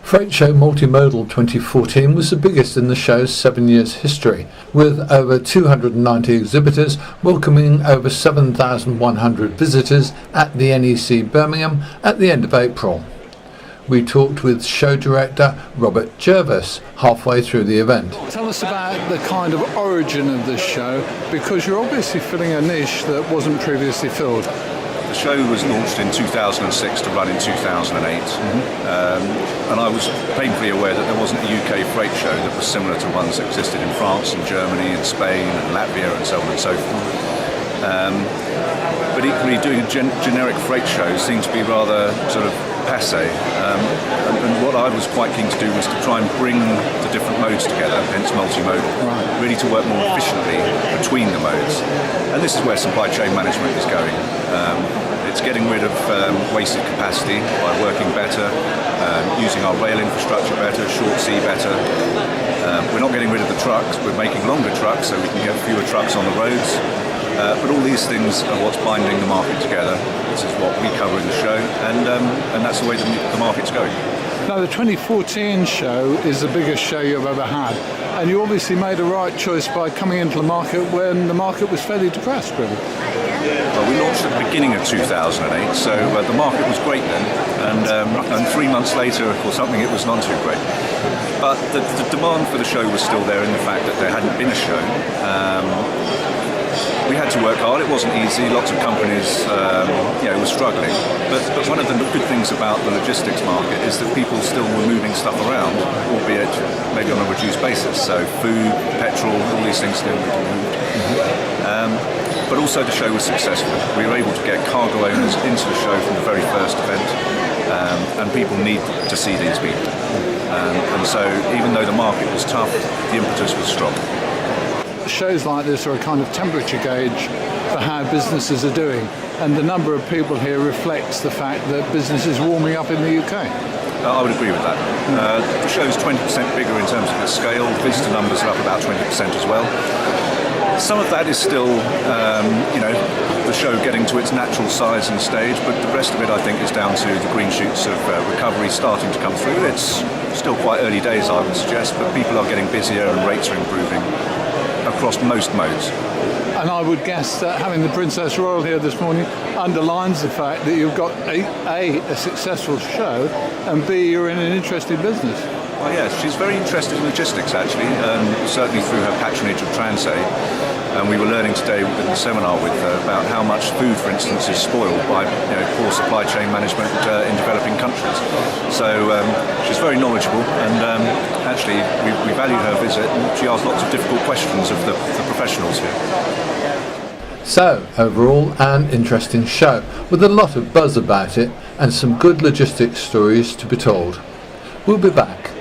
Freight Show Multimodal 2014 was the biggest in the show's 7 years history, with over 290 exhibitors welcoming over 7,100 visitors at the NEC Birmingham at the end of April. We talked with show director Robert Jervis halfway through the event. Tell us about the kind of origin of this show, because you're obviously filling a niche that wasn't previously filled. The show was launched in 2006 to run in 2008, and I was painfully aware that there wasn't a UK freight show that was similar to ones that existed in France and Germany and Spain and Latvia and so on and so forth. But equally, doing a generic freight show seemed to be rather sort of passé, and what I was quite keen to do was to try and bring the different modes together, hence multimodal, really to work more efficiently between the modes. And this is where supply chain management is going. It's getting rid of wasted capacity by working better, using our rail infrastructure better, short sea better. We're not getting rid of the trucks, we're making longer trucks so we can get fewer trucks on the roads. But all these things are what's binding the market together. This is what we cover in the show, and that's the way the market's going. Now, the 2014 show is the biggest show you've ever had, and you obviously made a right choice by coming into the market when the market was fairly depressed, really. Well, we launched at the beginning of 2008, so the market was great then, and 3 months later, of course, something it was not too great. But the demand for the show was still there in the fact that there hadn't been a show. We had to work hard. It wasn't easy. Lots of companies, were struggling. But one of the good things about the logistics market is that people still were moving stuff around, albeit maybe on a reduced basis. So food, petrol, all these things still need to be moved. But also the show was successful. We were able to get cargo owners into the show from the very first event, and people need to see these people. And so even though the market was tough, the impetus was strong. Shows like this are a kind of temperature gauge for how businesses are doing, and the number of people here reflects the fact that business is warming up in the UK. I would agree with that. The show is 20% bigger in terms of its scale. Visitor numbers are up about 20% as well. Some of that is still, the show getting to its natural size and stage, but the rest of it, I think, is down to the green shoots of recovery starting to come through. It's still quite early days, I would suggest, but people are getting busier and rates are improving across most modes. And I would guess that having the Princess Royal here this morning underlines the fact that you've got a successful show, and B, you're in an interesting business. Well, yes, she's very interested in logistics actually, certainly through her patronage of Transay. And we were learning today in the seminar with her about how much food, for instance, is spoiled by poor supply chain management in developing countries. So she's very knowledgeable, and actually we value her visit, and she asked lots of difficult questions of the professionals here. So, overall, an interesting show, with a lot of buzz about it and some good logistics stories to be told. We'll be back.